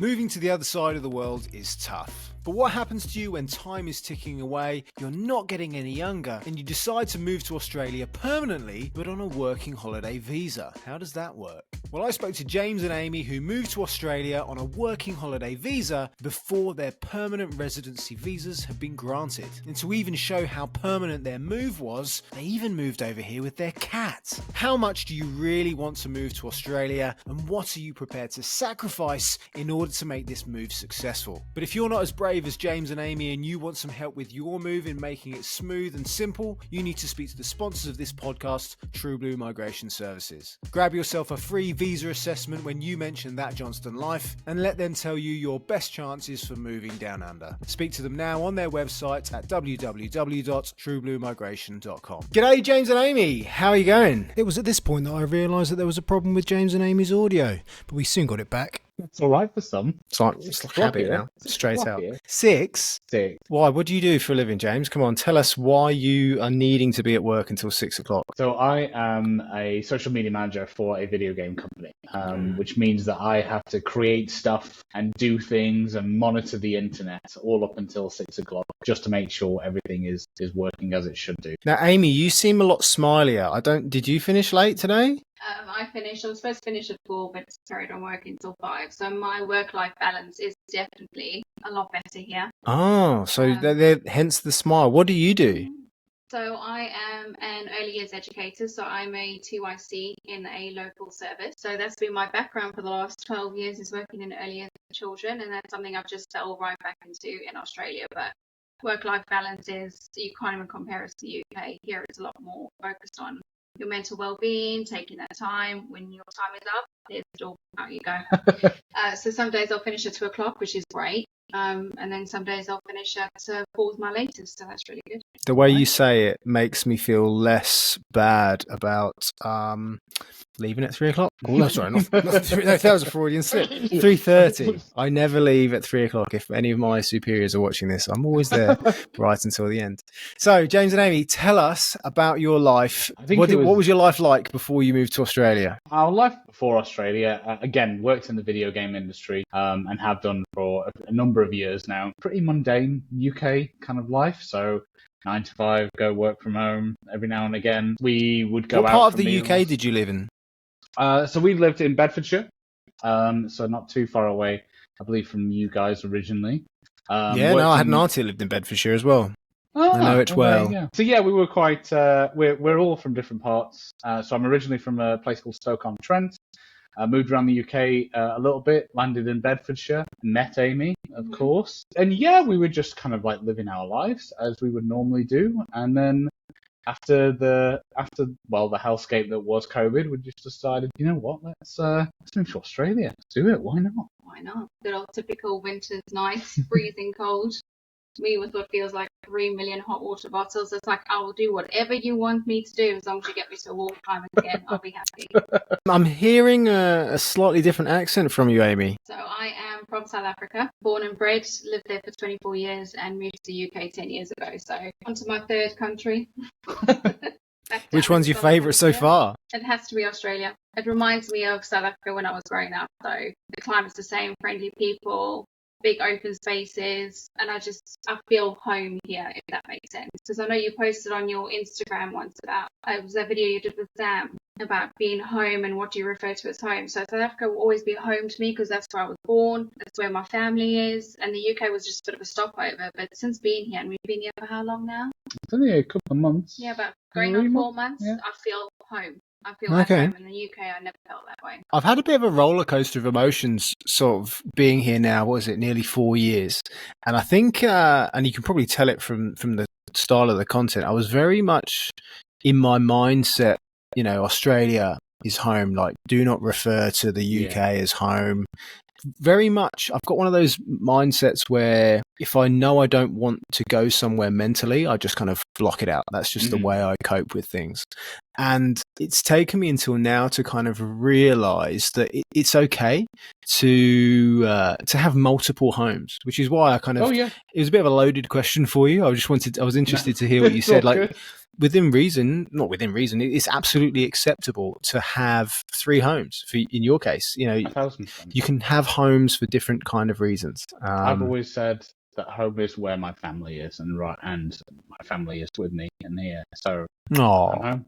Moving to the other side of the world is tough. But what happens to you when time is ticking away, you're not getting any younger, and you decide to move to Australia permanently, but on a working holiday visa? How does that work? Well, I spoke to James and Amy, who moved to Australia on a working holiday visa before their permanent residency visas had been granted. And to even show how permanent their move was, they even moved over here with their cat. How much do you really want to move to Australia, and what are you prepared to sacrifice in order to make this move successful? But if you're not as brave as James and Amy and you want some help with your move in making it smooth and simple, you need to speak to the sponsors of this podcast, True Blue Migration Services. Grab yourself a free visa assessment when you mention that Johnston Life, and let them tell you your best chances for moving down under. Speak to them now on their website at www.truebluemigration.com. G'day James and Amy, how are you going? It was at this point that I realised that there was a problem with James and Amy's audio, but we soon got it back. It's all right for some. It's like habit now, straight out. Six? Why? What do you do for a living, James? Come on, tell us why you are needing to be at work until 6 o'clock. So I am a social media manager for a video game company, which means that I have to create stuff and do things and monitor the internet all up until 6 o'clock just to make sure everything is working as it should do. Now, Amy, you seem a lot smilier. Did you finish late today? I was supposed to finish at 4, but carried on working till 5. So my work-life balance is definitely a lot better here. Oh, so hence the smile. What do you do? So I am an early years educator, so I'm a 2IC in a local service. So that's been my background for the last 12 years, is working in early years children, and that's something I've just fell right back into in Australia. But work-life balance you can't even compare it to the UK. Here it's a lot more focused on your mental well-being, taking that time. When your time is up, there's the door, out you go. So some days I'll finish at 2 o'clock, which is great. And then some days I'll finish at 4 is my latest, so that's really good. The way you say it makes me feel less bad about leaving at 3 o'clock. Oh, no, sorry, not 3, no, that was a Freudian slip. 3:30. I never leave at 3 o'clock. If any of my superiors are watching this, I'm always there right until the end. So, James and Amy, tell us about your life. What was your life like before you moved to Australia? Our life before Australia, again, worked in the video game industry and have done for a number of years now. Pretty mundane UK kind of life. So 9 to 5, go work from home every now and again. We would go out. What part of the UK did you live in? So we lived in Bedfordshire, so not too far away, I believe, from you guys originally. I had an auntie who lived in Bedfordshire as well. I know it well. Yeah. So yeah, we were quite. We're all from different parts. So I'm originally from a place called Stoke-on-Trent. Moved around the UK a little bit, landed in Bedfordshire, met Amy, of course. And yeah, we were just kind of like living our lives as we would normally do. And then after the hellscape that was COVID, we just decided, you know what, let's move to Australia. Let's do it. Why not? Why not? Good old typical winter's nights, freezing cold. Me with what feels like 3 million hot water bottles. It's like, I will do whatever you want me to do as long as you get me to a warm climate again. I'll be happy. I'm hearing a slightly different accent from you, Amy. So I am from South Africa, born and bred, lived there for 24 years and moved to the UK 10 years ago. So on to my third country. Which one's your favourite so far? It has to be Australia. It reminds me of South Africa when I was growing up. So the climate's the same, friendly people, big open spaces, and I feel home here, if that makes sense. Because I know you posted on your Instagram once about, it was a video you did with Sam about being home and what you refer to as home. So South Africa will always be home to me because that's where I was born, that's where my family is, and the UK was just a bit of a stopover. But since being here, and we've been here for how long now? It's only a couple of months. Yeah, about going on 4 months. Yeah. I feel home. I feel like home. In the UK, I never felt that way. I've had a bit of a roller coaster of emotions sort of being here now, what is it, nearly 4 years. And I think, and you can probably tell it from the style of the content, I was very much in my mindset, you know, Australia is home, like do not refer to the UK as home. Very much, I've got one of those mindsets where if I know I don't want to go somewhere mentally, I just kind of block it out. That's just the way I cope with things. And it's taken me until now to kind of realize that it's okay to have multiple homes, which is why I kind of, it was a bit of a loaded question for you. I was interested to hear what you said. Like, within reason, not within reason, it's absolutely acceptable to have 3 homes. In your case, 1,000%. you can have homes for different kind of reasons. I've always said that home is where my family is, and my family is with me in here. So I'm home.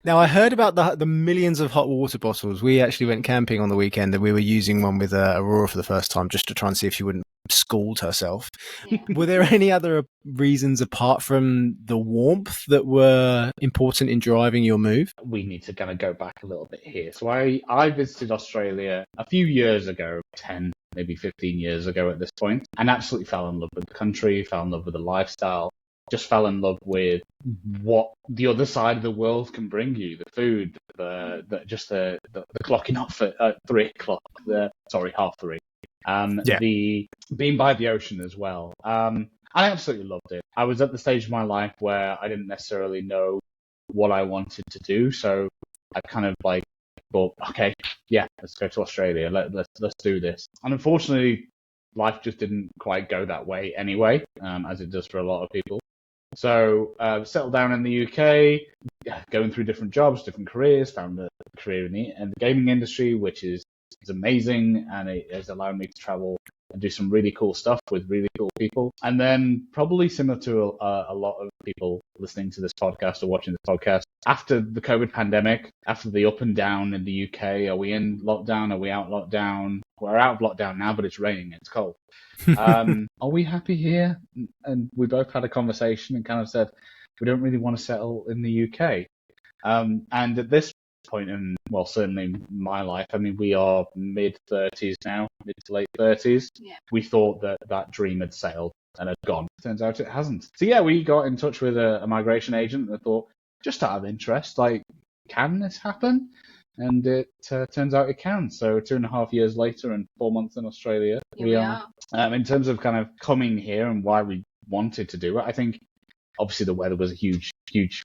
Now, I heard about the millions of hot water bottles. We actually went camping on the weekend, and we were using one with Aurora for the first time, just to try and see if she wouldn't scald herself. Yeah. Were there any other reasons apart from the warmth that were important in driving your move? We need to kind of go back a little bit here. So I visited Australia a few years ago, 10, maybe 15 years ago at this point, and absolutely fell in love with the country, fell in love with the lifestyle, just fell in love with what the other side of the world can bring you, the food, the clocking off at 3 o'clock, half 3. The being by the ocean as well. I absolutely loved it. I was at the stage of my life where I didn't necessarily know what I wanted to do, so I kind of thought, okay, yeah, let's go to Australia. Let's do this. And unfortunately, life just didn't quite go that way anyway, as it does for a lot of people. So settled down in the UK, going through different jobs, different careers, found a career in the gaming industry, which is amazing, and it has allowed me to travel and do some really cool stuff with really cool people. And then, probably similar to a lot of people listening to this podcast or watching this podcast, after the COVID pandemic, after the up and down in the UK, are we in lockdown? Are we out lockdown? We're out of lockdown now, but it's raining and it's cold. Are we happy here? And we both had a conversation and kind of said, we don't really want to settle in the UK. And at this point in, well, certainly my life, I mean, we are mid-30s now, mid to late 30s. Yeah. We thought that dream had sailed and had gone. Turns out it hasn't. So yeah, we got in touch with a migration agent and thought, just out of interest, can this happen? And it turns out it can. So 2.5 years later and 4 months in Australia, Here we are. In terms of kind of coming here and why we wanted to do it, I think obviously the weather was a huge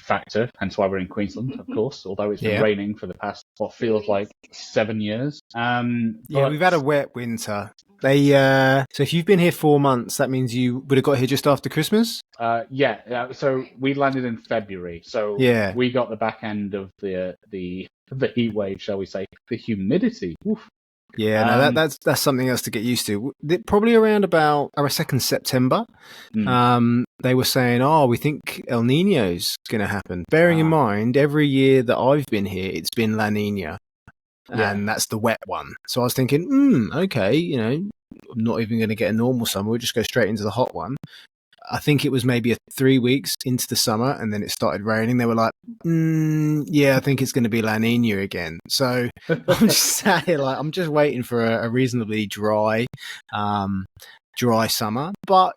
factor, hence why we're in Queensland, of course, although it's been raining for the past, what feels like 7 years. We've had a wet winter. So if you've been here 4 months, that means you would have got here just after Christmas? So we landed in February, so we got the back end of the heat wave, shall we say, the humidity. Oof. Yeah, no, that's something else to get used to. Probably around about, I reckon, September, they were saying, we think El Nino's going to happen. Bearing in mind, every year that I've been here, it's been La Nina, and that's the wet one. So I was thinking, okay, I'm not even going to get a normal summer. We'll just go straight into the hot one. I think it was maybe 3 weeks into the summer, and then it started raining. They were like, I think it's going to be La Nina again. So I'm just sat here I'm just waiting for a reasonably dry summer. But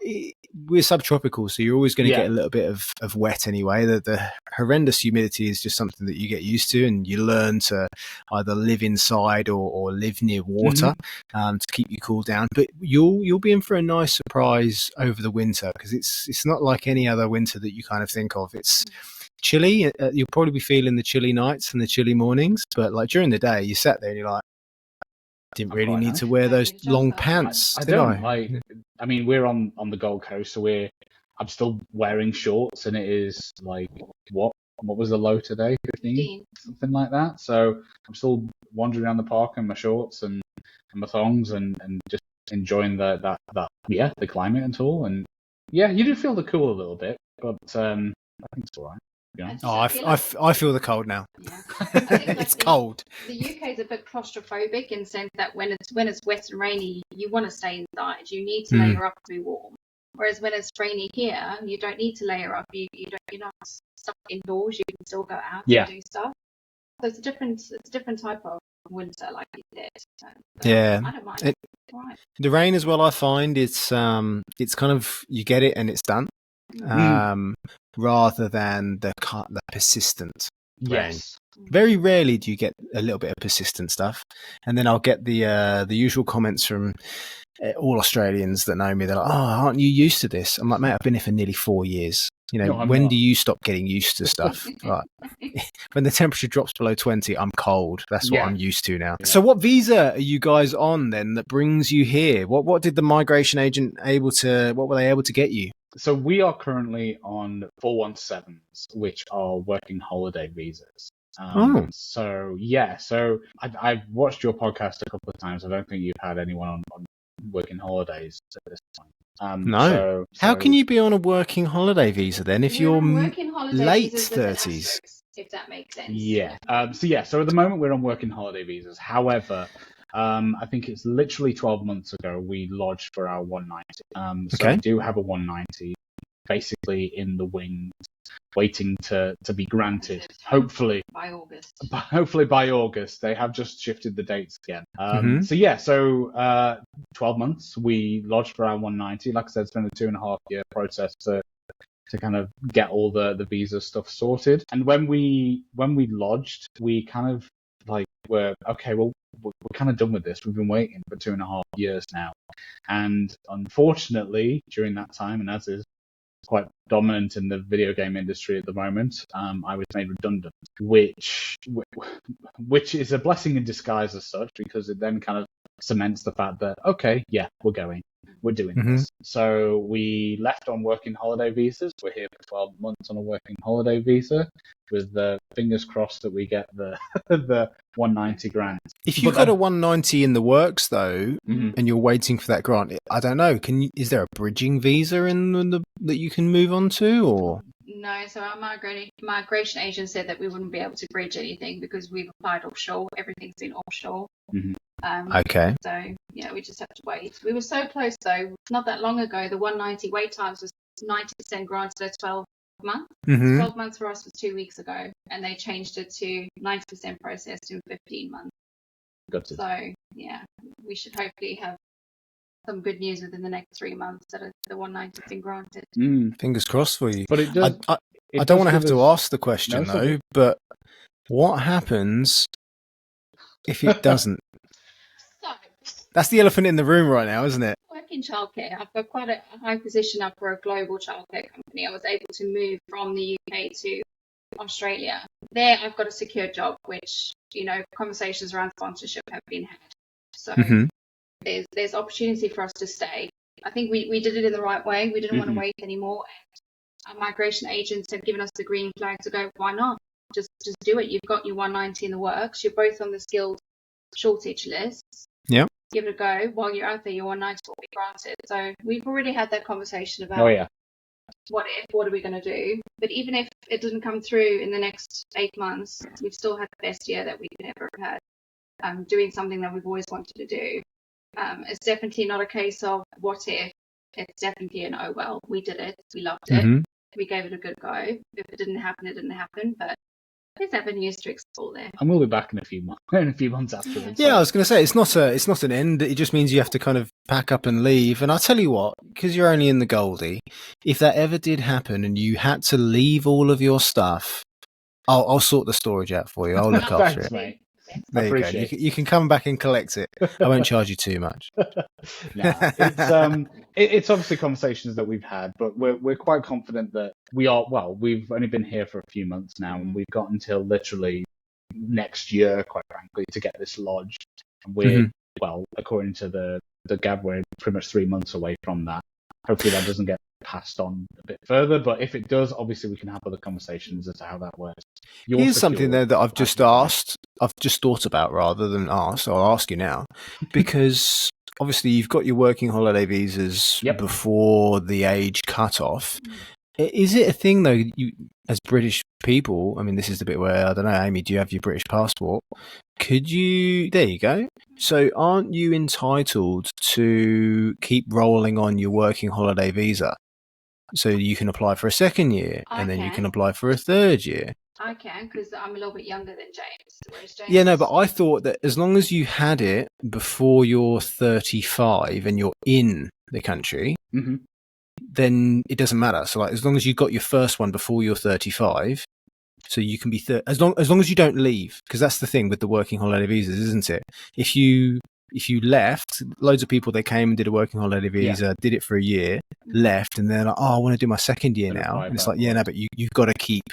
we're subtropical, so you're always going to get a little bit of wet anyway. The horrendous humidity is just something that you get used to, and you learn to either live inside or live near water to keep you cool down. But you'll be in for a nice surprise over the winter, because it's not like any other winter that you kind of think of. It's chilly. You'll probably be feeling the chilly nights and the chilly mornings, but during the day, you sat there and you're like, didn't really need to wear those long pants. I mean, we're on the Gold Coast, so I'm still wearing shorts, and it is what was the low today? 15, something like that. So I'm still wandering around the park in my shorts and my thongs, and just enjoying the climate and all. And you do feel the cool a little bit, but I think it's all right. Yeah. I feel the cold now. Yeah. I think, it's cold. The UK is a bit claustrophobic in the sense that when it's wet and rainy, you want to stay inside. You need to layer up to be warm. Whereas when it's rainy here, you don't need to layer up. You're not stuck indoors. You can still go out and do stuff. So it's a different type of winter, like you said. So, I don't mind. Right. The rain as well, I find it's kind of, you get it and it's done. Rather than the persistent rain. Yes. Very rarely do you get a little bit of persistent stuff, and then I'll get the usual comments from all Australians that know me. They're like, aren't you used to this? I'm like, mate, I've been here for nearly 4 years. When do you stop getting used to stuff? Right. When the temperature drops below 20, I'm cold. That's what I'm used to now. Yeah. So what visa are you guys on then that brings you here? What did the migration agent what were they able to get you? So we are currently on 417s, which are working holiday visas. So yeah, so I've watched your podcast a couple of times. I don't think you've had anyone on working holidays at this point. No. How can you be on a working holiday visa then if We're you're on working holiday late visas with an 30s? asterisk, if that makes sense. Yeah. So at the moment we're on working holiday visas. However, I think it's literally 12 months ago we lodged for our 190. So Okay. we do have a 190 basically in the wings, waiting to be granted. Hopefully by August. Hopefully by August. They have just shifted the dates again. Mhm. So yeah, so 12 months we lodged for our 190. Like I said, it's been a 2.5-year process to kind of get all the visa stuff sorted. And when we lodged, we kind of like were okay. Well, we're kind of done with this. We've been waiting for 2.5 years now, and unfortunately, during that time, and as is quite dominant in the video game industry at the moment, I was made redundant, which is a blessing in disguise as such, because it then kind of cements the fact that, okay, yeah, we're doing this. So we left on working holiday visas. We're here for 12 months on a working holiday visa, with the fingers crossed that we get the the 190 grant. If you've got a 190 in the works though, Mhm. and you're waiting for that grant, I don't know. Is there a bridging visa that you can move on to, or? No, so our migration agent said that we wouldn't be able to bridge anything because we've applied offshore. Everything's been offshore. Mhm. Okay. So yeah, we just have to wait. We were so close though. Not that long ago, the 190 wait times was 90% granted at 12 months. 12 months for us was 2 weeks ago, and they changed it to 90% processed in 15 months. Got it. So yeah, we should hopefully have some good news within the next 3 months that the 190's been granted. Fingers crossed for you. But it does. I don't want to have to ask the question though, okay. but what happens if it doesn't? So That's the elephant in the room right now, isn't it? I work in childcare. I've got quite a high position up for a global childcare company. I was able to move from the UK to Australia. There, I've got a secure job, which conversations around sponsorship have been had. So there's opportunity for us to stay. I think we did it in the right way. We didn't want to wait anymore. And our migration agents have given us the green flag to go. Why not? Just do it. You've got your 190 in the works. You're both on the skilled shortage list. Yeah. Give it a go. While you're out there, your 190 will be granted. So we've already had that conversation about what are we going to do? But even if it doesn't come through in the next 8 months, we've still had the best year that we could ever have had, doing something that we've always wanted to do. It's definitely not a case of what if. It's definitely an oh well, we did it. We loved it. We gave it a good go. If it didn't happen, it didn't happen. But there's avenues to explore there. And we'll be back in a few months afterwards. Yeah, I was going to say it's not an end. It just means you have to kind of pack up and leave. And I'll tell you what, because you're only in the Goldie, if that ever did happen and you had to leave all of your stuff, I'll sort the storage out for you. I'll look after Thanks, it. mate. There you go. You can come back and collect it. I won't charge you too much. It's obviously conversations that we've had, but we're quite confident that we are. Well, we've only been here for a few months now, and we've got until literally next year, quite frankly, to get this lodged. And we're well, according to the GAB, we're pretty much 3 months away from that. Hopefully, that doesn't get passed on a bit further, but if it does, obviously we can have other conversations as to how that works. Here's something there that I've just asked. I've just thought about rather than asked. So I'll ask you now, because obviously you've got your working holiday visas before the age cutoff. Is it a thing though? You, as British people, I mean, this is the bit where I don't know, Amy. Do you have your British passport? Could you? There you go. So, aren't you entitled to keep rolling on your working holiday visa? So you can apply for a second year, and then you can apply for a third year. I can, because I'm a little bit younger than James. Whereas James yeah, no, but I thought that as long as you had it before you're 35 and you're in the country, then it doesn't matter. So, like, as long as you got your first one before you're 35, so you can be as long as you don't leave, because that's the thing with the working holiday visas, isn't it? If you left, loads of people, they came and did a working holiday visa, did it for a year, left, and they're like, oh, I want to do my second year now. And it's like, yeah, no, but you've got to keep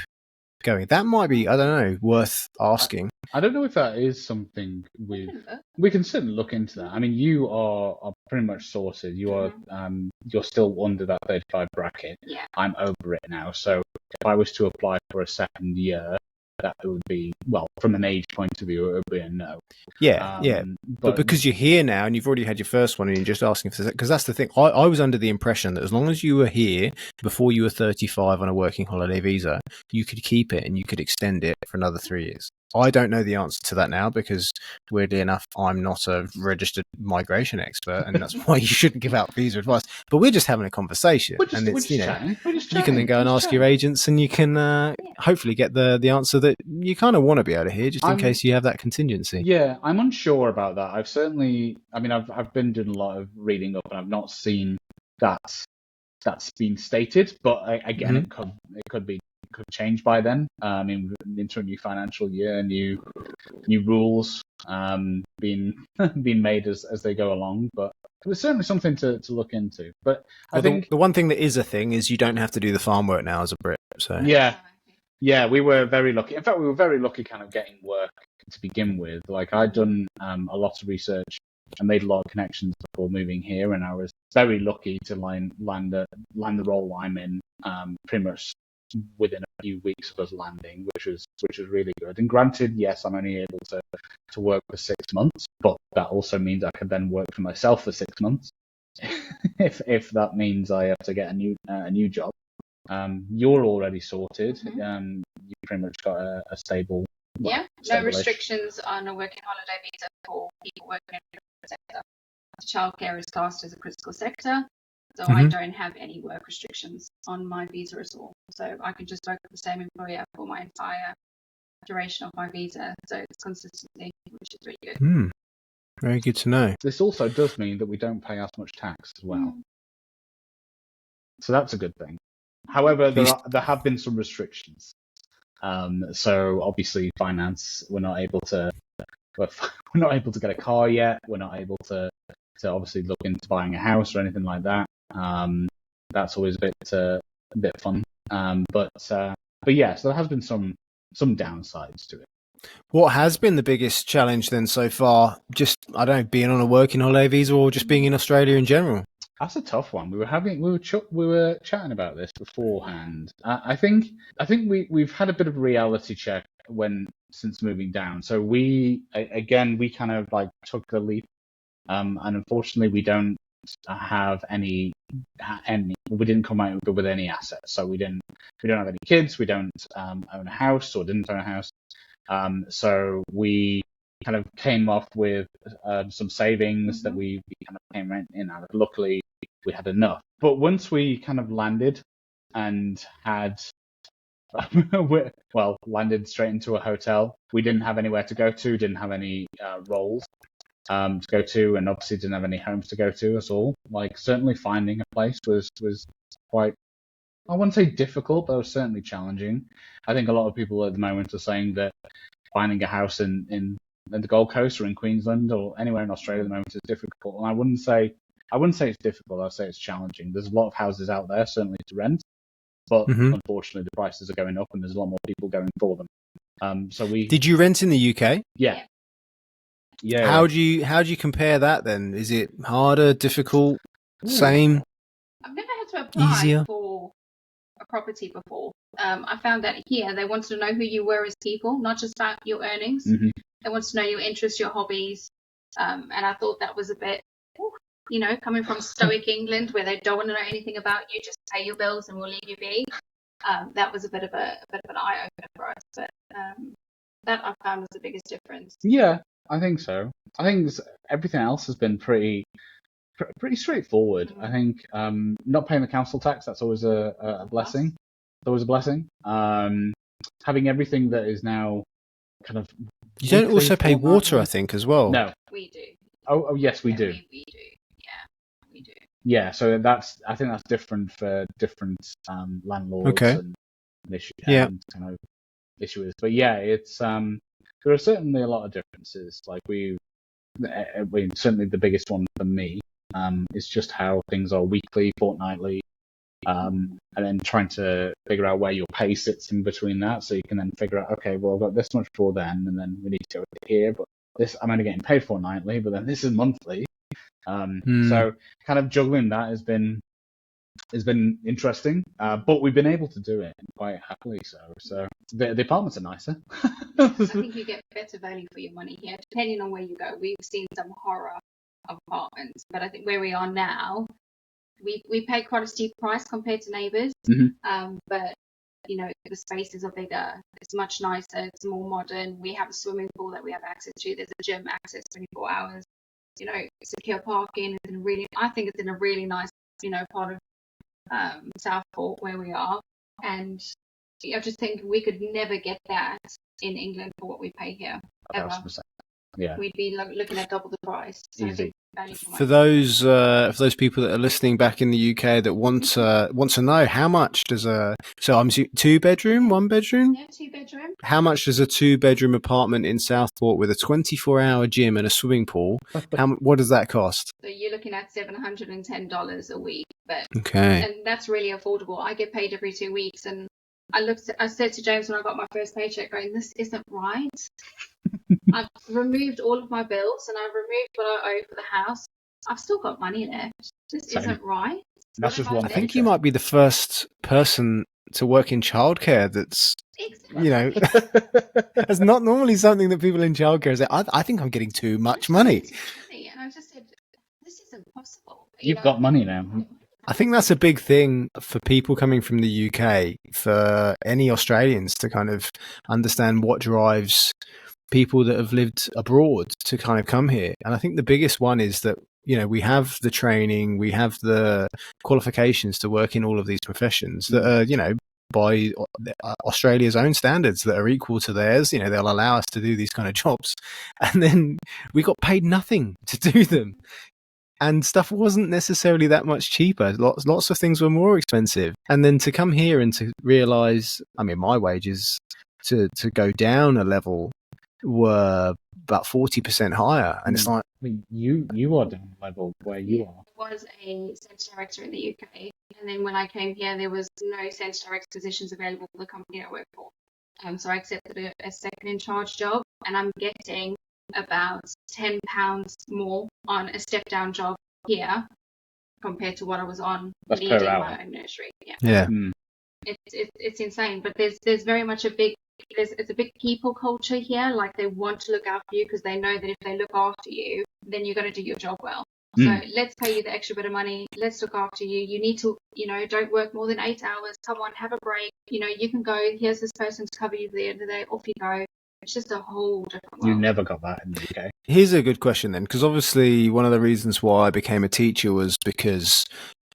going. That might be, I don't know, worth asking. I don't know if that is something we can certainly look into that. I mean, you are pretty much sorted. You are you're still under that 35 bracket. Yeah. I'm over it now. So if I was to apply for a second year, that would be, well, from an age point of view, it would be a no. Yeah. But because you're here now and you've already had your first one and you're just asking for, because that's the thing. I was under the impression that as long as you were here before you were 35 on a working holiday visa, you could keep it and you could extend it for another 3 years. I don't know the answer to that now because, weirdly enough, I'm not a registered migration expert, and that's why you shouldn't give out visa advice. But we're just having a conversation, we're just chatting. You can then go and ask your agents, and you can hopefully get the answer that you kind of want to be able to hear, just in case you have that contingency. Yeah, I'm unsure about that. I've been doing a lot of reading up, and I've not seen that's been stated. But again, it could change by then. I mean, into a new financial year, new rules being made as they go along. But it was certainly something to look into. But I think the one thing that is a thing is you don't have to do the farm work now as a Brit. So yeah, we were very lucky. In fact, we were very lucky kind of getting work to begin with. Like, I'd done a lot of research and made a lot of connections before moving here, and I was very lucky to land the role I'm in pretty much within a few weeks of us landing, which was really good. And granted, yes, I'm only able to work for 6 months, but that also means I can then work for myself for 6 months if that means I have to get a new job. You're already sorted. You pretty much got a stable. No restrictions on a working holiday visa for people working in a critical sector. Childcare is classed as a critical sector, so I don't have any work restrictions on my visa at all. So I can just work with the same employer for my entire duration of my visa. So it's consistency, which is really good. Very good to know. This also does mean that we don't pay as much tax as well. So that's a good thing. However, there have been some restrictions. So obviously, finance, we're not able to get a car yet. We're not able to obviously look into buying a house or anything like that. That's always a bit fun. But yeah, so there has been some downsides to it. What has been the biggest challenge then so far? Just, I don't know, being on a working holiday visa or just being in Australia in general? That's a tough one. We were chatting about this beforehand. I think we've had a bit of a reality check since moving down. So we kind of like took the leap, and unfortunately we don't have any. We didn't come out with any assets. So we don't have any kids. We don't own a house or didn't own a house. So we kind of came off with some savings that we kind of came in out of. Luckily, we had enough. But once we kind of landed and had, landed straight into a hotel, we didn't have anywhere to go to, didn't have any roles to go to, and obviously didn't have any homes to go to at all. Like, certainly finding a place was quite, I wouldn't say difficult, but it was certainly challenging. I think a lot of people at the moment are saying that finding a house in the Gold Coast or in Queensland or anywhere in Australia at the moment is difficult. And I wouldn't say it's difficult. I'd say it's challenging. There's a lot of houses out there, certainly to rent, but unfortunately the prices are going up and there's a lot more people going for them. Did you rent in the UK? Yeah. How do you compare that then? Is it harder, difficult, same? I've never had to apply easier for a property before. I found that here they wanted to know who you were as people, not just about your earnings. They wanted to know your interests, your hobbies, and I thought that was a bit, coming from stoic England where they don't want to know anything about you, just pay your bills and we'll leave you be. That was a bit of an eye opener for us, but that I found was the biggest difference. Yeah, I think so. I think everything else has been pretty straightforward. I think not paying the council tax, that's always a blessing. It's always a blessing. Having everything that is now kind of. You don't also pay water, I think, as well. No, we do. Oh yes, we do. We do. Yeah, we do. Yeah, so I think that's different for different landlords and kind of issuers. But yeah, it's there are certainly a lot of differences. Like certainly the biggest one for me is just how things are weekly, fortnightly, and then trying to figure out where your pay sits in between that, so you can then figure out, okay, well, I've got this much for then, and then we need to go here, but this I'm only getting paid for nightly, but then this is monthly. So kind of juggling that has been interesting, but we've been able to do it quite happily. So the apartments are nicer. I think you get better value for your money here, depending on where you go. We've seen some horror of apartments, but I think where we are now, we pay quite a steep price compared to neighbours. But you know, the spaces are bigger. It's much nicer. It's more modern. We have a swimming pool that we have access to. There's a gym access 24 hours. You know, secure parking. I think it's in a really nice, you know, part of Southport where we are, and I just think we could never get that in England for what we pay here. Ever. 1,000%. Yeah, we'd be looking at double the price. So easy. For those people that are listening back in the UK that want to know, how much does I'm 2-bedroom, 1-bedroom? Yeah, 2-bedroom. How much does a 2-bedroom apartment in Southport with a 24-hour gym and a swimming pool? What does that cost? So you're looking at $710 a week, but okay, and that's really affordable. I get paid every 2 weeks, and I said to James when I got my first paycheck, going, this isn't right. I've removed all of my bills and I've removed what I owe for the house. I've still got money left. This isn't right. That's just one. I think you might be the first person to work in childcare that's, you know, that's not normally something that people in childcare say, I think I'm getting too much money. And I just said, this isn't possible. You've got money now. I think that's a big thing for people coming from the UK, for any Australians to kind of understand what drives people that have lived abroad to kind of come here. And I think the biggest one is that, you know, we have the training, we have the qualifications to work in all of these professions that are, you know, by Australia's own standards, that are equal to theirs. You know, they'll allow us to do these kind of jobs, and then we got paid nothing to do them. And stuff wasn't necessarily that much cheaper. Lots of things were more expensive. And then to come here and to realise, I mean, my wages to go down a level were about 40% higher. And it's like, I mean, you are down a level where you are. I was a centre director in the UK, and then when I came here, there was no centre director positions available for the company I work for. So I accepted a second in charge job, and I'm getting about £10 more on a step down job here compared to what I was on leading my own nursery. Yeah. It's insane, but there's very much it's a big people culture here. Like, they want to look after you because they know that if they look after you, then you're going to do your job well. So let's pay you the extra bit of money. Let's look after you. You need to, you know, don't work more than 8 hours. Come on, have a break. You know, you can go. Here's this person to cover you at the end of the day. Off you go. It's just a whole different world. You never got that in the UK. Here's a good question then, because obviously one of the reasons why I became a teacher was because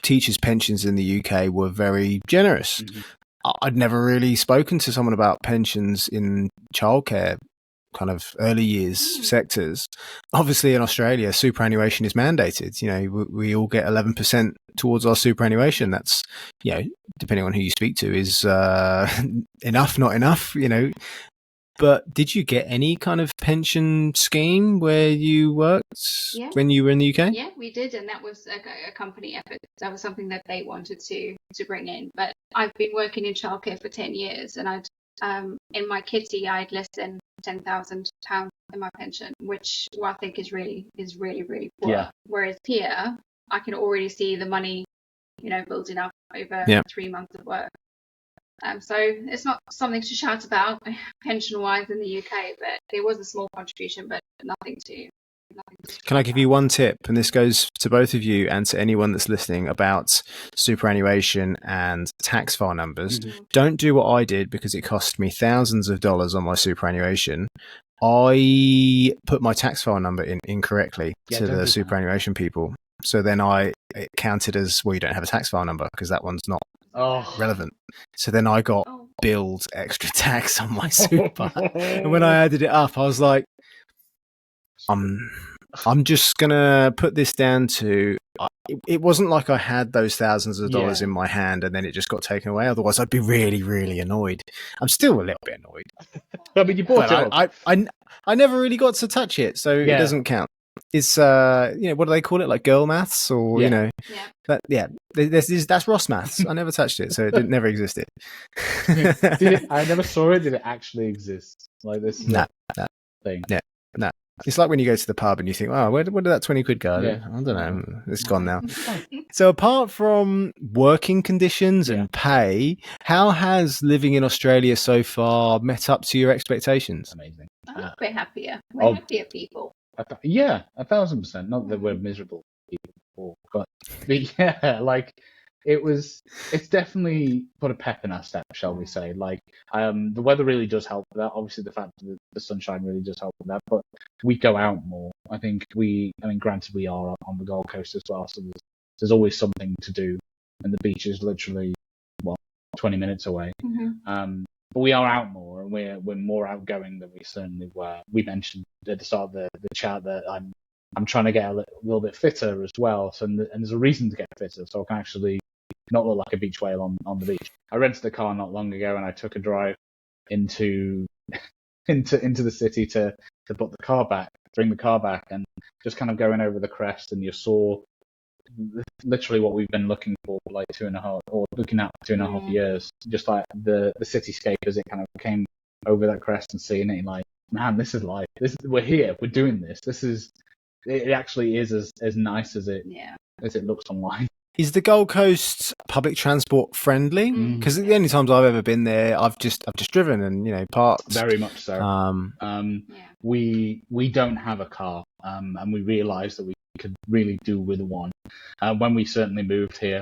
teachers' pensions in the UK were very generous. I'd never really spoken to someone about pensions in childcare, kind of early years sectors. Obviously in Australia, superannuation is mandated. You know, we all get 11% towards our superannuation. That's, you know, depending on who you speak to, is enough, not enough, you know. But did you get any kind of pension scheme where you worked when you were in the UK? Yeah, we did, and that was a company effort. That was something that they wanted to bring in. But I've been working in childcare for 10 years, and in my kitty, I had less than £10,000 in my pension, which I think is really poor. Yeah. Whereas here, I can already see the money, you know, building up over 3 months of work. So it's not something to shout about pension-wise in the UK, but there was a small contribution, but nothing to. Can I give you one tip? And this goes to both of you and to anyone that's listening about superannuation and tax file numbers. Don't do what I did, because it cost me thousands of dollars on my superannuation. I put my tax file number in incorrectly to the superannuation people. So then it counted as, well, you don't have a tax file number because that one's not relevant. So then I got billed extra tax on my super. And when I added it up, I was like, I'm just going to put this down to, it wasn't like I had those thousands of dollars in my hand and then it just got taken away. Otherwise, I'd be really, really annoyed. I'm still a little bit annoyed. I mean, you bought it. I never really got to touch it, so it doesn't count. It's what do they call it, like girl maths, or Yeah. that's Ross maths. I never touched it, so it never existed. Did it? I never saw it. Did it actually exist? Like, this is Nah, a thing. yeah, no. It's like when you go to the pub and you think, oh, where did that 20 quid go? Yeah. I don't know. It's gone now. So apart from working conditions and pay, how has living in Australia so far met up to your expectations? Amazing. We're happier. We're happier people. 1,000%. Not that we're miserable people, but yeah, like it's definitely put a pep in our step, shall we say. Like, the weather really does help with that. Obviously, the fact that the sunshine really does help with that, but we go out more. I think granted, we are on the Gold Coast as well, so there's always something to do, and the beach is literally, 20 minutes away. But we are out more, and we're more outgoing than we certainly were. We mentioned at the start of the chat that I'm trying to get a little bit fitter as well, so and there's a reason to get fitter, so I can actually not look like a beach whale on the beach. I rented a car not long ago, and I took a drive into the city to put the car back, bring the car back, and just kind of going over the crest, and you saw literally what we've been looking for like 2.5 or looking at 2.5 years, just like the cityscape as it kind of came over that crest and seeing it, like, man, this is life. We're here. We're doing this. It actually is as nice as it looks online. Is the Gold Coast public transport friendly? Because the only times I've ever been there, I've just driven and parked. Very much so. We don't have a car, and we realised that we could really do with one. When we certainly moved here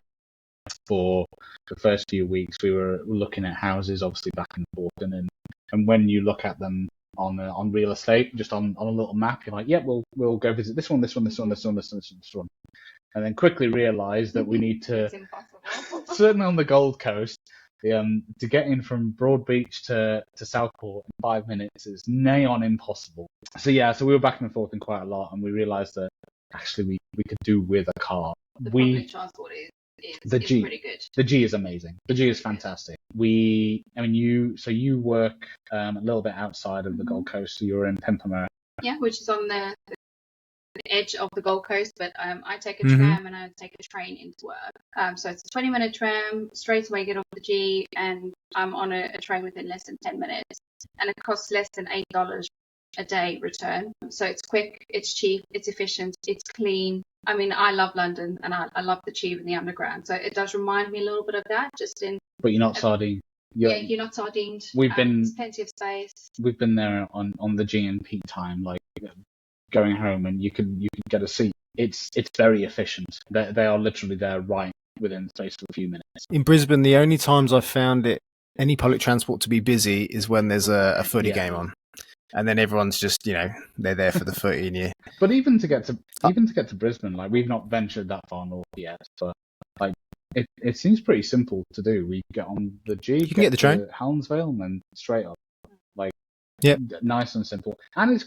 for the first few weeks, we were looking at houses, obviously back and forth, and when you look at them on real estate, just on a little map, you're like, yeah, we'll go visit this one, this one, this one, this one, this one, this one. And then quickly realise that we need to, certainly on the Gold Coast, to get in from Broadbeach to Southport in 5 minutes is nigh on impossible. So we were back and forth quite a lot, and we realised that actually we could do with a car. The public transport is pretty good. The G is amazing. The G is fantastic. You work a little bit outside of the Gold Coast, so you're in Pimpama. Yeah, which is on the edge of the Gold Coast, but I take a tram and I take a train into work. So it's a 20-minute tram, straight away get off the G, and I'm on a train within less than 10 minutes. And it costs less than $8 a day return. So it's quick, it's cheap, it's efficient, it's clean. I mean, I love London, and I love the Tube and the Underground. So it does remind me a little bit of that, But you're not sardine. You're not sardined. There's plenty of space. We've been there on the G and peak time, like going home, and you can get a seat. It's very efficient. They are literally there right within the space of a few minutes. In Brisbane, the only times I've found any public transport to be busy is when there's a footy game on, and then everyone's just they're there for the footy. And But even to get to Brisbane, like, we've not ventured that far north yet, but like it seems pretty simple to do. We get on the G, you can get the train to Helensvale, and then straight up. Yep. Nice and simple, and it's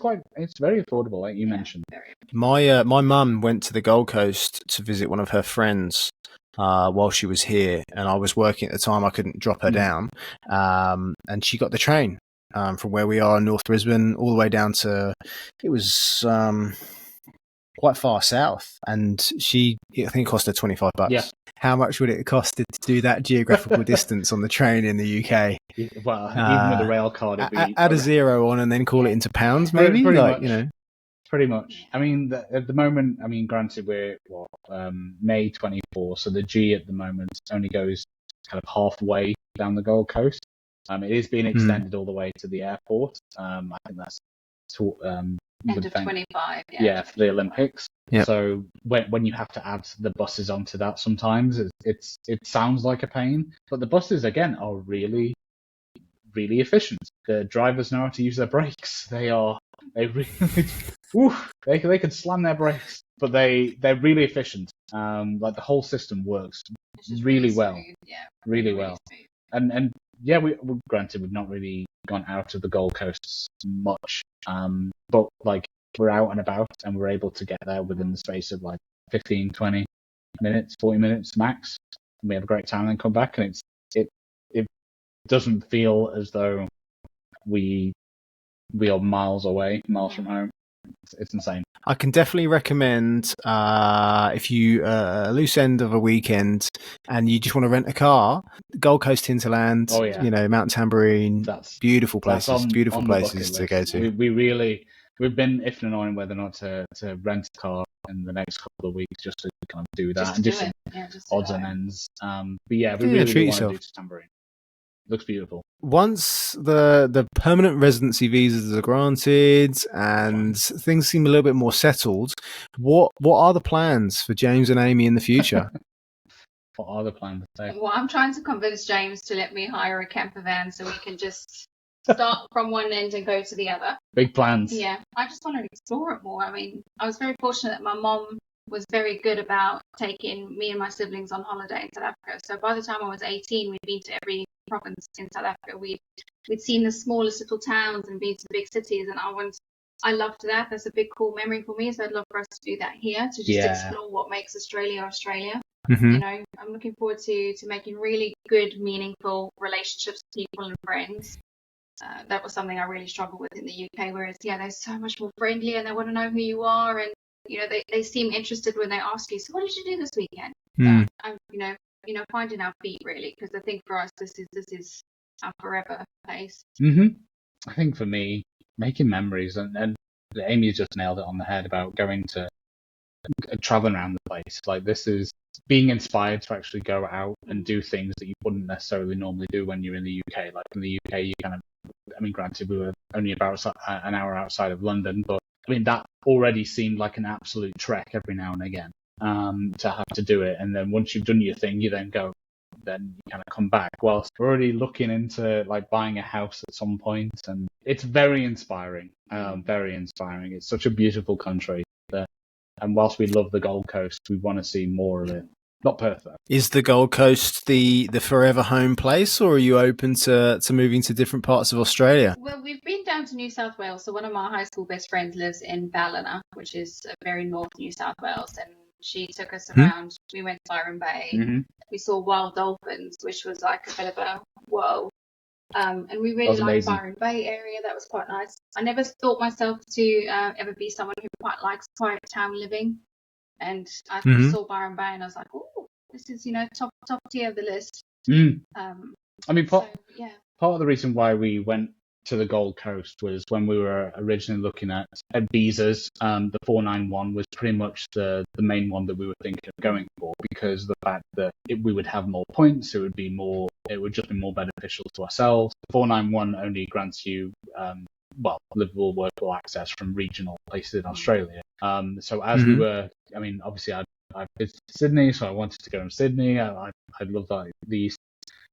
very affordable, like you mentioned. My mum went to the Gold Coast to visit one of her friends while she was here, and I was working at the time. I couldn't drop her down, and she got the train from where we are in North Brisbane all the way down to, it was quite far south, and I think it cost her $25. Yeah. How much would it cost to do that geographical distance on the train in the UK? Well, even with a rail card, it'd be add a zero on and then call it into pounds, maybe. Pretty much. Pretty much. I mean, at the moment, granted, we're May 24, so the G at the moment only goes kind of halfway down the Gold Coast. It is being extended all the way to the airport. I think that's end of 25. Yeah, for the Olympics. Yep. So when you have to add the buses onto that, sometimes it sounds like a pain, but the buses again are really, really efficient. The drivers know how to use their brakes. They really they can slam their brakes, but they're really efficient. Like, the whole system works really well. Yeah, really well. Smooth. And granted, we've not really gone out of the Gold Coast much, but like, we're out and about, and we're able to get there within the space of like 15, 20 minutes, 40 minutes max, and we have a great time and then come back, and it doesn't feel as though we are miles from home. It's insane. I can definitely recommend if you a loose end of a weekend and you just want to rent a car, Gold Coast Hinterland, Oh yeah, Mount Tambourine, that's beautiful that's places, beautiful on the bucket places to list. go to. We've been iffing and on whether or not to rent a car in the next couple of weeks just to kind of do that Just and do do some it. Yeah, just do odds and it. ends. But yeah, we Yeah, really treat do want to yourself. do Tambourine. Looks beautiful. Once the permanent residency visas are granted and things seem a little bit more settled, what are the plans for James and Amy in the future? What are the plans? Well, I'm trying to convince James to let me hire a camper van so we can just start from one end and go to the other. Big plans. Yeah, I just want to explore it more. I mean, I was very fortunate that my mom was very good about taking me and my siblings on holiday in South Africa. So by the time I was 18, we'd been to every province in South Africa. We'd seen the smallest little towns and been to big cities, and I loved that. That's a big cool memory for me. So I'd love for us to do that here, to just explore what makes Australia Australia. Mm-hmm. I'm looking forward to making really good, meaningful relationships with people and friends. That was something I really struggled with in the UK, whereas they're so much more friendly and they want to know who you are, and they seem interested when they ask you, so what did you do this weekend? I'm finding our feet really, because I think for us this is our forever place. I think for me, making memories, and Amy's just nailed it on the head about going to traveling around the place. Like, this is being inspired to actually go out and do things that you wouldn't necessarily normally do when you're in the UK. Like in the UK, you kind of, I mean, granted, we were only about an hour outside of London, but I mean, that already seemed like an absolute trek every now and again, to have to do it. And then once you've done your thing, you then go, then you kind of come back. Whilst we're already looking into like buying a house at some point, and it's very inspiring, very inspiring. It's such a beautiful country. And whilst we love the Gold Coast, we want to see more of it. Not perfect. Is the Gold Coast the forever home place, or are you open to moving to different parts of Australia? Well, we've been down to New South Wales. So one of my high school best friends lives in Ballina, which is very north New South Wales, and she took us around. We went to Byron Bay. Mm-hmm. We saw wild dolphins, which was like a bit of a whoa. And we really liked Byron Bay area. That was quite nice. I never thought myself to ever be someone who quite likes quiet town living. And I saw Byron Bay and I was like, oh, this is, top tier of the list. I mean, part of the reason why we went to the Gold Coast was when we were originally looking at visas. The 491 was pretty much the main one that we were thinking of going for, because of the fact that we would have more points, it would just be more beneficial to ourselves. The 491 only grants you livable, workable access from regional places in Australia. So as we were, I mean, obviously I visited Sydney, so I wanted to go in Sydney. I love the east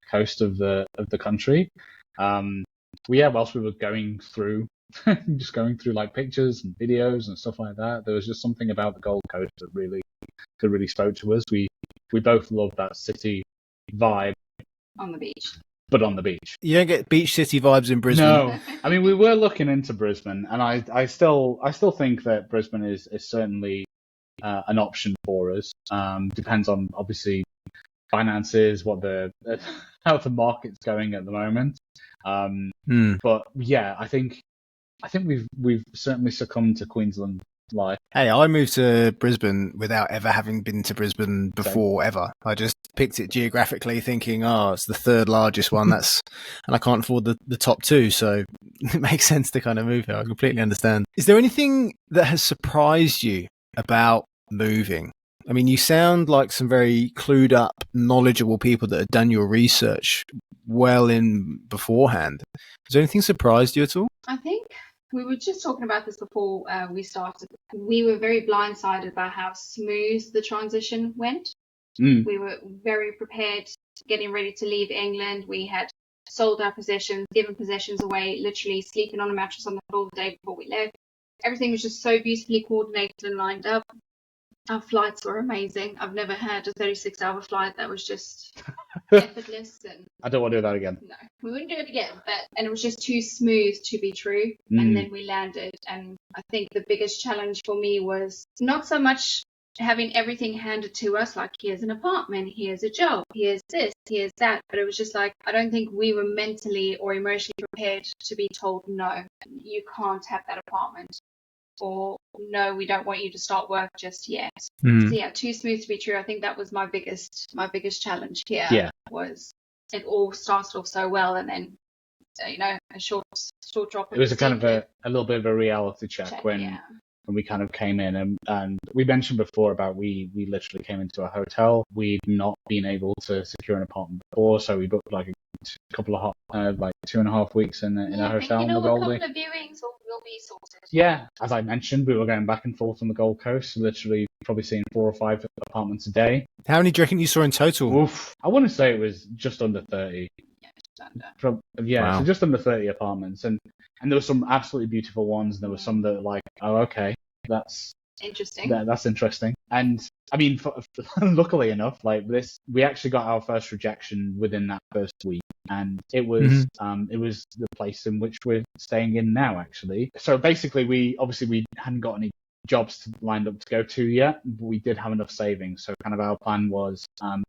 coast of the country. Whilst we were going through, just going through like pictures and videos and stuff like that, there was just something about the Gold Coast that really spoke to us. We both love that city vibe on the beach. But on the beach. You don't get beach city vibes in Brisbane. No, I mean, we were looking into Brisbane, and I still think that Brisbane is certainly an option for us. Depends on obviously finances, how the market's going at the moment. But yeah, I think we've certainly succumbed to Queensland life. Hey, I moved to Brisbane without ever having been to Brisbane before, ever. I just picked it geographically thinking, it's the third largest one, and I can't afford the top two, so it makes sense to kind of move there. I completely understand. Is there anything that has surprised you about moving? I mean, you sound like some very clued up, knowledgeable people that have done your research well in beforehand. Has anything surprised you at all? I think we were just talking about this before we started. We were very blindsided by how smooth the transition went. We were very prepared, getting ready to leave England. We had sold our possessions, given possessions away, literally sleeping on a mattress on the floor the day before we left. Everything was just so beautifully coordinated and lined up. Our flights were amazing. I've never had a 36-hour flight that was just effortless. And I don't want to do that again. No, we wouldn't do it again. And it was just too smooth to be true. And then we landed. And I think the biggest challenge for me was not so much having everything handed to us, like here's an apartment, here's a job, here's this, here's that. But it was just like, I don't think we were mentally or emotionally prepared to be told, no, you can't have that apartment. or no, we don't want you to start work just yet. Mm. So yeah, too smooth to be true. I think that was my biggest challenge here. Yeah. Was it all started off so well, and then a short drop. It was a kind of a little bit of a reality check when yeah. we kind of came in, and we mentioned before about we literally came into a hotel. We'd not been able to secure an apartment before, so we booked like a couple of 2.5 weeks in a hotel on the Goldie. A couple of viewings will be sorted. Yeah, as I mentioned, we were going back and forth on the Gold Coast, literally probably seeing 4 or 5 apartments a day. How many do you reckon you saw in total? Oof, I want to say it was just under 30. Under. Wow. So just under 30 apartments, and there were some absolutely beautiful ones, and there were some that were like, oh, okay, that's interesting. That's interesting. And I mean, luckily enough, like this, we actually got our first rejection within that first week, and it was the place in which we're staying in now, actually. So basically, we hadn't got any jobs lined up to go to yet, but we did have enough savings. So kind of our plan was,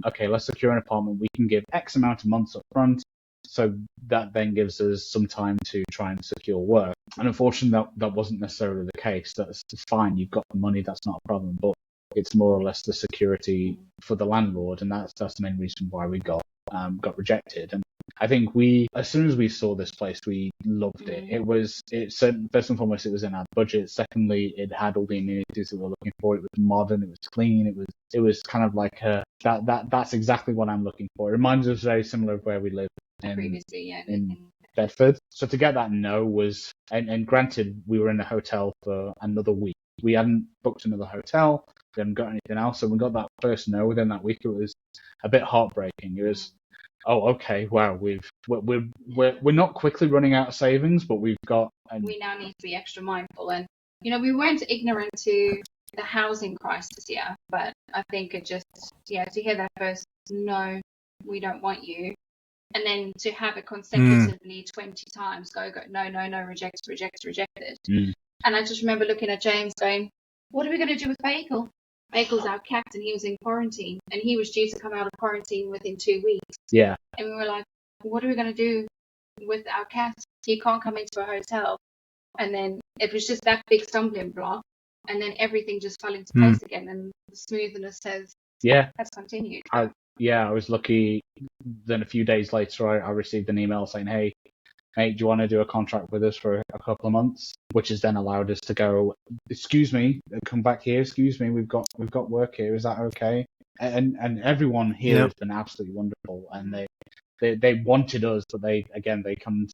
okay, let's secure an apartment. We can give X amount of months up front. So that then gives us some time to try and secure work. And unfortunately, that wasn't necessarily the case. That's fine. You've got the money. That's not a problem. But it's more or less the security for the landlord. And that's the main reason why we got rejected. And I think as soon as we saw this place, we loved it. First and foremost, it was in our budget. Secondly, it had all the amenities that we were looking for. It was modern. It was clean. It was kind of like that's exactly what I'm looking for. It reminds us very similar of where we live. Previously, yeah, in Bedford. So to get that no was, and granted, we were in a hotel for another week. We hadn't booked another hotel. We hadn't got anything else. So we got that first no within that week. It was a bit heartbreaking. It was, oh, okay, wow, we're not quickly running out of savings, but we've got. We now need to be extra mindful, and we weren't ignorant to the housing crisis here, but I think it just, to hear that first no, we don't want you. And then to have it consecutively 20 times go, no, rejected. And I just remember looking at James going, what are we going to do with Bagel? Bagel's our cat and he was in quarantine. And he was due to come out of quarantine within 2 weeks. Yeah. And we were like, what are we going to do with our cat? He can't come into a hotel. And then it was just that big stumbling block. And then everything just fell into place again. And the smoothness has continued. I was lucky. Then a few days later, I received an email saying, hey, mate, do you want to do a contract with us for a couple of months? Which has then allowed us to go, excuse me, come back here. Excuse me, we've got work here. Is that okay? And everyone here has been absolutely wonderful. And they wanted us, but they couldn't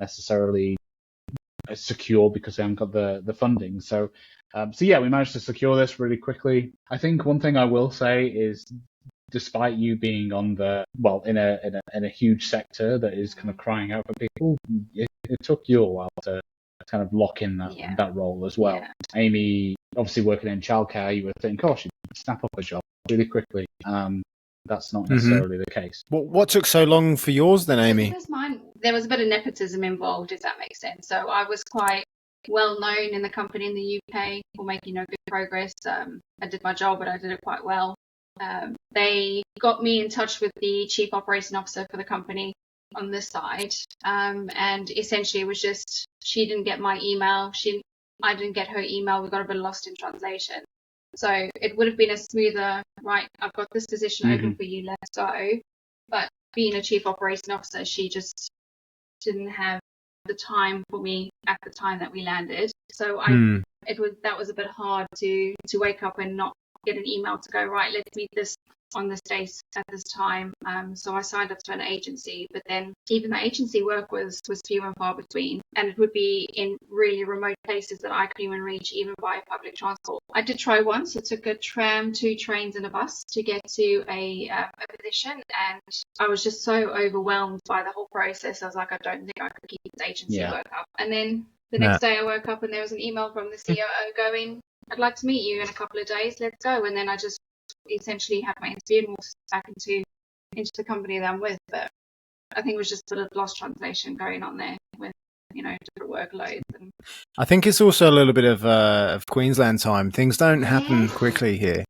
necessarily secure because they haven't got the funding. So we managed to secure this really quickly. I think one thing I will say is, despite you being in a huge sector that is kind of crying out for people, it took you a while to kind of lock in that role as well. Yeah. Amy, obviously working in childcare, you would think, oh, she'd snap up a job really quickly. That's not necessarily the case. What took so long for yours then, Amy? Because there was a bit of nepotism involved, if that makes sense. So I was quite well known in the company in the UK for making good progress. I did my job, but I did it quite well. They got me in touch with the chief operating officer for the company on this side, and essentially it was just she didn't get my email, I didn't get her email. We got a bit lost in translation, so it would have been a smoother, right, I've got this position open for you, let's go. But being a chief operating officer, she just didn't have the time for me at the time that we landed, so that was a bit hard to wake up and not get an email to go, right, let's meet this on this date at this time. So I signed up to an agency, but then even the agency work was few and far between, and it would be in really remote places that I couldn't even reach even by public transport. I did try once. It took a tram, 2 trains and a bus to get to a position, and I was just so overwhelmed by the whole process. I was like, I don't think I could keep this agency work up. And then the next day I woke up and there was an email from the COO going, I'd like to meet you in a couple of days, let's go. And then I just essentially had my interview and walked back into the company that I'm with. But I think it was just a little lost translation going on there with different workloads. And I think it's also a little bit of Queensland time. Things don't happen quickly here,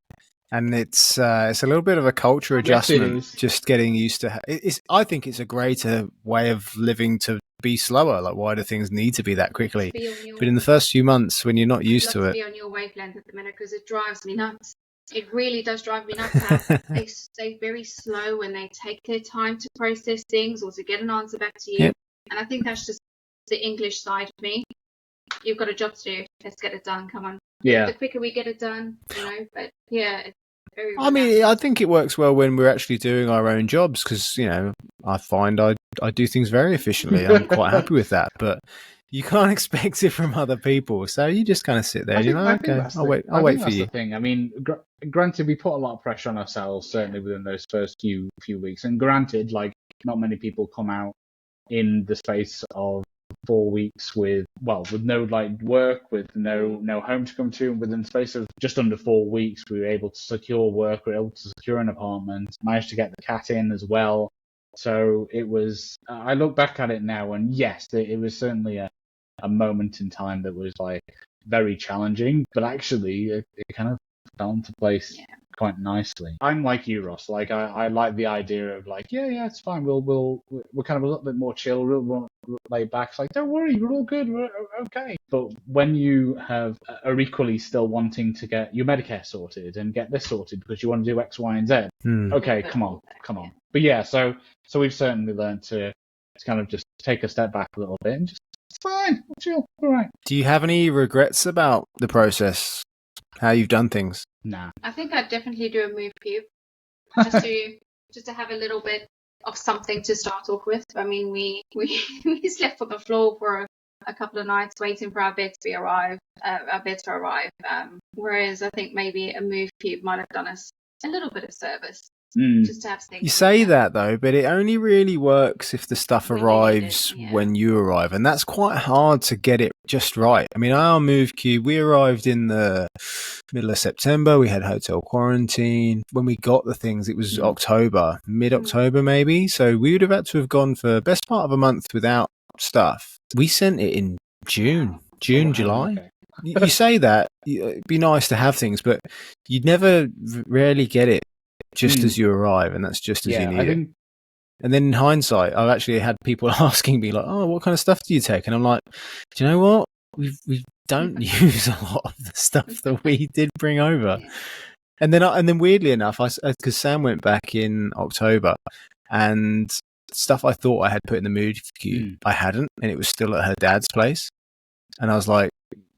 and it's a little bit of a culture adjustment. Just getting used to I think it's a greater way of living to be slower? Like, why do things need to be that quickly? Be on your, But in the first few months, when you're not used love to to it, be on your wavelength at the minute because it drives me nuts. It really does drive me nuts how they stay very slow when they take their time to process things or to get an answer back to you. Yep. And I think that's just the English side of me. You've got a job to do. Let's get it done. Come on. Yeah. The quicker we get it done, you know. But yeah, it's very. I mean, I think it works well when we're actually doing our own jobs because, you know, I find I do things very efficiently. I'm quite happy with that. But you can't expect it from other people. So you just kind of sit there and you're like, okay, I'll wait for you. That's the thing. I mean, granted, we put a lot of pressure on ourselves, certainly within those first few weeks. And granted, like, not many people come out in the space of 4 weeks with no like work, with no home to come to. Within the space of just under 4 weeks, we were able to secure work, we were able to secure an apartment, managed to get the cat in as well. So it was, I look back at it now, and yes, it was certainly a moment in time that was like very challenging, but actually it kind of fell into place quite nicely. I'm like you, Ross. Like I like the idea of like, yeah, it's fine. We're kind of a little bit more chill, a little more laid back. It's like, don't worry, we're all good, we're okay. But when you are equally still wanting to get your Medicare sorted and get this sorted because you want to do X, Y, and Z, okay, come on. But yeah, so we've certainly learned to kind of just take a step back a little bit and just, it's fine, we'll chill, all right. Do you have any regrets about the process, how you've done things? Nah. I think I'd definitely do a move cube just to have a little bit of something to start off with. I mean, we slept on the floor for a couple of nights waiting for our beds to arrive. Whereas I think maybe a move cube might have done us a little bit of service. Just to have things. You say that though, but it only really works if the stuff arrives when you arrive, and that's quite hard to get it just right. I mean, our move cube, we arrived in the middle of September. We had hotel quarantine. When we got the things, it was October, mid-October maybe. So we would have had to have gone for the best part of a month without stuff. We sent it in June, July. Okay. You say that, it'd be nice to have things, but you'd never rarely get it just as you arrive, and that's just as you need it. And then in hindsight, I've actually had people asking me like, "Oh, what kind of stuff do you take?" And I'm like, "Do you know what? We don't use a lot of the stuff that we did bring over." And then weirdly enough, because Sam went back in October, and stuff I thought I had put in the mood cube, I hadn't, and it was still at her dad's place. And I was like,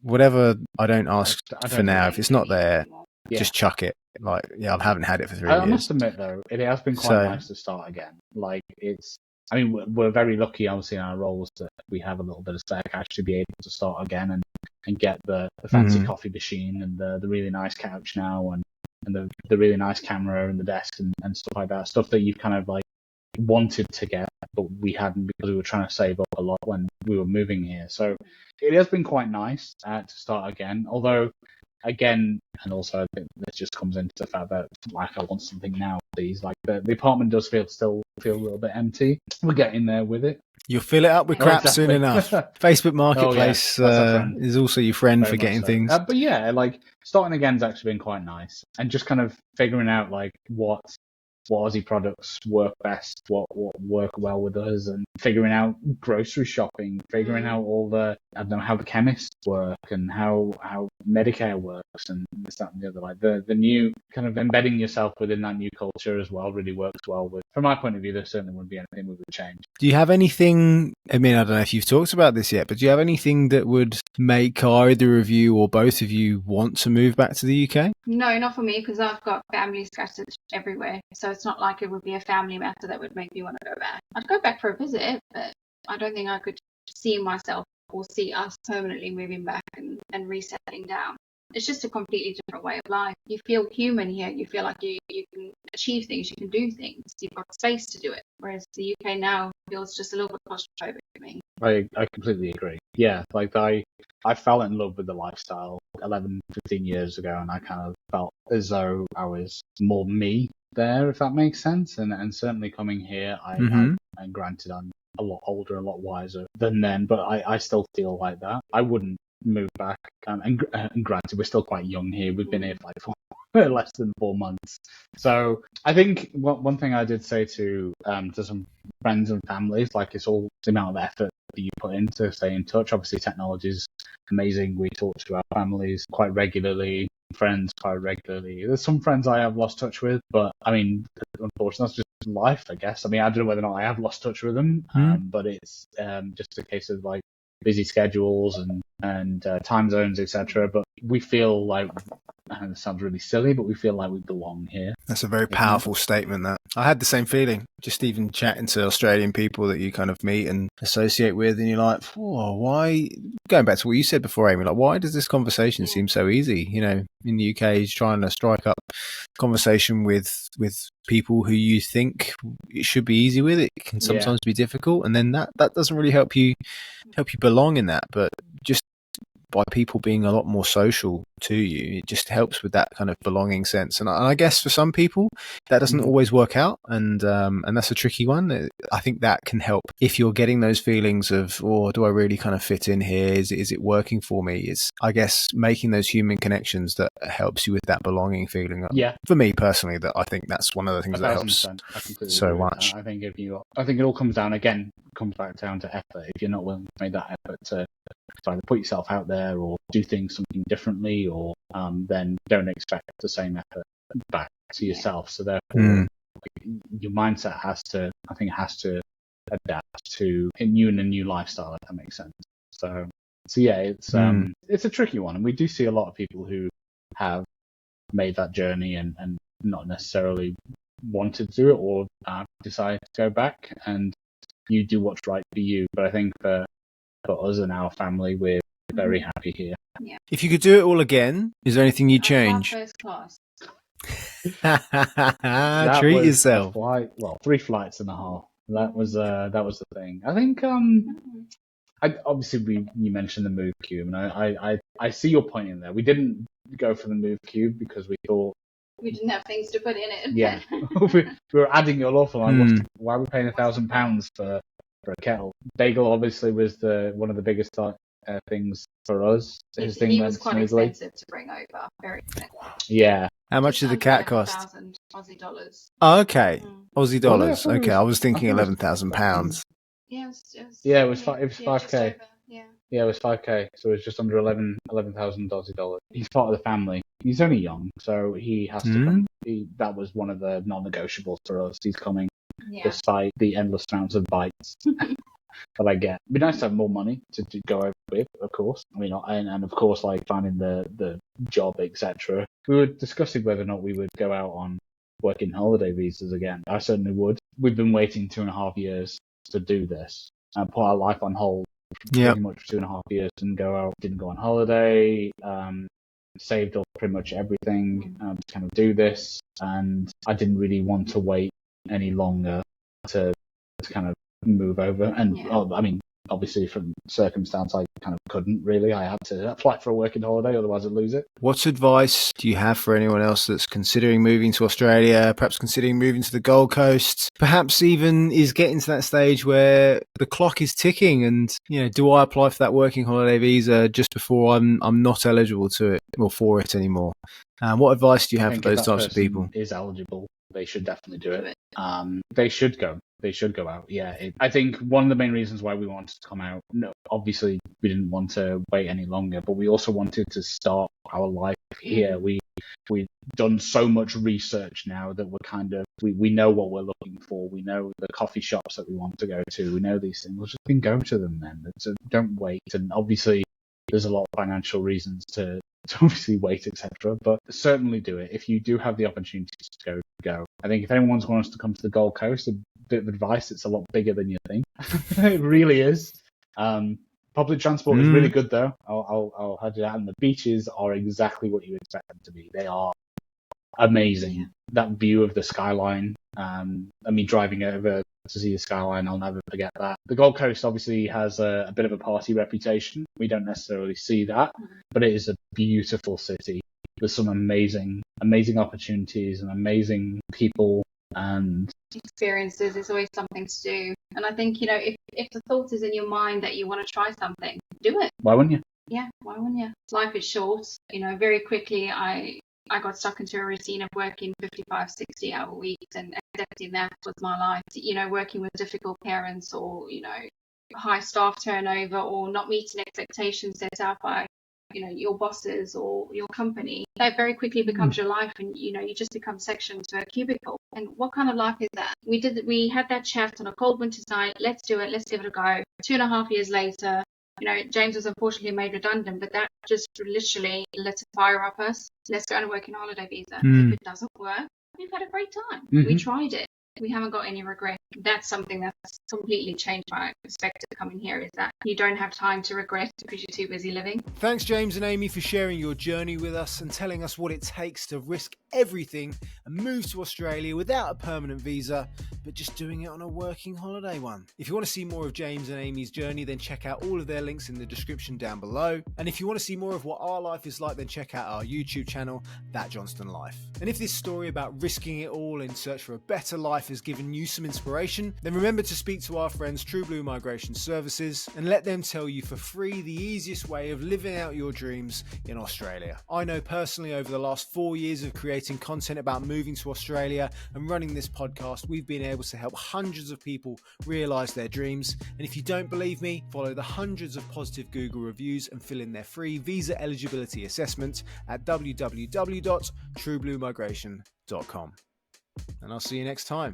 whatever, I don't ask for now. If it's not there, just chuck it. Like, I haven't had it for 3 years. I must admit, though, it has been quite nice to start again. Like, I mean, we're very lucky, obviously, in our roles that we have a little bit of spare cash to be able to start again and get the fancy coffee machine and the really nice couch now and the really nice camera and the desk and stuff like that. Stuff that you've kind of like wanted to get, but we hadn't because we were trying to save up a lot when we were moving here. So it has been quite nice to start again, although again, and also I think this just comes into the fact that like I want something now, please. Like the apartment does still feel a little bit empty. We're getting there with it. You'll fill it up with crap soon enough. Facebook Marketplace is also your friend for getting things. But yeah, like starting again has actually been quite nice, and just kind of figuring out like what Aussie products work best, what work well with us, and figuring out grocery shopping, figuring out all the, I don't know, how the chemists work and how Medicare works and this, that, and the other. Like the new kind of embedding yourself within that new culture as well really works well with. From my point of view, there certainly wouldn't be anything we would change. Do you have anything, I mean, I don't know if you've talked about this yet, but do you have anything that would make either of you or both of you want to move back to the UK? No, not for me, because I've got family scattered everywhere. So it's not like it would be a family matter that would make me want to go back. I'd go back for a visit, but I don't think I could see myself or see us permanently moving back and resettling down. It's just a completely different way of life. You feel human here. You feel like you can achieve things, you can do things. You've got space to do it. Whereas the UK now feels just a little bit claustrophobic to me. I completely agree. Yeah, like I fell in love with the lifestyle 11, 15 years ago, and I kind of felt as though I was more me there, if that makes sense. And certainly coming here, and granted I'm a lot older, a lot wiser than then, but I still feel like that. I wouldn't move back. And granted, we're still quite young here. We've been here for like less than 4 months. So I think one thing I did say to some friends and families, like it's all the amount of effort you put in to stay in touch. Obviously, technology is amazing. We talk to our families quite regularly, friends quite regularly. There's some friends I have lost touch with, but I mean, unfortunately, that's just life, I guess. I mean, I don't know whether or not I have lost touch with them, but it's just a case of like busy schedules and time zones, etc. But we feel like, and it sounds really silly, but we feel like we belong here. That's a very powerful statement. That I had the same feeling, just even chatting to Australian people that you kind of meet and associate with, and you're like, "Whoa, why?" Going back to what you said before, Amy, like, why does this conversation seem so easy? You know, in the UK, he's trying to strike up conversation with people who you think it should be easy with. It can sometimes be difficult, and then that doesn't really help you belong in that. But just by people being a lot more social to you, it just helps with that kind of belonging sense. And I guess for some people that doesn't always work out, and that's a tricky one. I think that can help if you're getting those feelings of, oh, do I really kind of fit in here? Is it working for me? It's, I guess, making those human connections that helps you with that belonging feeling. Yeah. For me personally, that I think that's one of the things that helps so much. I think it all comes back down to effort. If you're not willing to make that effort to either put yourself out there or do things something differently, or then don't expect the same effort back to yourself. So therefore, your mindset has to adapt to a new lifestyle, if that makes sense. So yeah, it's a tricky one, and we do see a lot of people who have made that journey and not necessarily wanted to do it or decided to go back, and you do what's right for you. But I think for us and our family, we're very happy here. Yeah. If you could do it all again, is there anything you'd change? First class. Treat yourself. 3 flights and a half. That was the thing. I think you mentioned the move cube, and I see your point in there. We didn't go for the move cube because we thought we didn't have things to put in it. Yeah, we were adding an awful lot. Why are we paying £1,000 for a kettle? Bagel obviously was one of the biggest things for us. He was quite expensive to bring over. Very expensive. Yeah. How much did the cat cost? $1,000 Aussie. Oh, okay. Aussie dollars. Well, okay, I was thinking £11,000. Yeah, it was 5k. Yeah, it was 5k. So it was just under 11,000 Aussie dollars. He's part of the family. He's only young, so he has to come. That was one of the non-negotiables for us. He's coming, despite the endless amounts of bites that I get. It'd be nice to have more money to go over with, of course. I mean, and of course, like finding the job, etc. We were discussing whether or not we would go out on working holiday visas again. I certainly would. We've been waiting 2.5 years to do this and put our life on hold pretty much for 2.5 years. Didn't go on holiday. Saved up pretty much everything to kind of do this, and I didn't really want to wait any longer to kind of move over. And I mean, obviously from circumstance, I kind of couldn't really. I had to apply for a working holiday, otherwise I'd lose it. What advice do you have for anyone else that's considering moving to Australia, perhaps considering moving to the Gold Coast, perhaps even is getting to that stage where the clock is ticking and, you know, do I apply for that working holiday visa just before I'm not eligible to it or for it anymore? What advice do you have for those types of people? Is eligible, they should definitely do it. They should go. They should go out. Yeah, I think one of the main reasons why we wanted to come out, obviously we didn't want to wait any longer, but we also wanted to start our life here. We've done so much research now that we're kind of, we know what we're looking for. We know the coffee shops that we want to go to. We know these things. We'll just go to them then. So don't wait. And obviously there's a lot of financial reasons to obviously wait, etc. But certainly do it. If you do have the opportunity to go. I think if anyone wants to come to the Gold Coast, a bit of advice, it's a lot bigger than you think. It really is. Public transport is really good though. I'll have that. And the beaches are exactly what you expect them to be. They are amazing. Yeah. That view of the skyline. I mean, driving over to see the skyline, I'll never forget that. The Gold Coast obviously has a bit of a party reputation. We don't necessarily see that, but it is a beautiful city. There's some amazing opportunities and amazing people and experiences. There's always something to do. And I think, you know, if the thought is in your mind that you want to try something, do it. Why wouldn't you? Yeah, why wouldn't you? Life is short. You know, very quickly I got stuck into a routine of working 55, 60-hour weeks and accepting that was my life. You know, working with difficult parents or, you know, high staff turnover or not meeting expectations set out by your bosses or your company, that very quickly becomes your life, and you just become sectioned to a cubicle. And what kind of life is that? We had that chat on a cold winter's night. Let's do it. Let's give it a go. 2.5 years later, James was unfortunately made redundant, but that just literally lit a fire up us. Let's go on a working holiday visa. If it doesn't work, we've had a great time. We tried it. We haven't got any regret. That's something that's completely changed my perspective coming here, is that you don't have time to regret because you're too busy living. Thanks, James and Amy, for sharing your journey with us and telling us what it takes to risk everything and move to Australia without a permanent visa, but just doing it on a working holiday one. If you want to see more of James and Amy's journey, then check out all of their links in the description down below. And if you want to see more of what our life is like, then check out our YouTube channel, That Johnston Life. And if this story about risking it all in search for a better life has given you some inspiration, then remember to speak to our friends True Blue Migration Services and let them tell you for free the easiest way of living out your dreams in Australia. I know personally, over the last 4 years of creating content about moving to Australia and running this podcast, we've been able to help hundreds of people realise their dreams. And if you don't believe me, follow the hundreds of positive Google reviews and fill in their free visa eligibility assessment at www.truebluemigration.com. And I'll see you next time.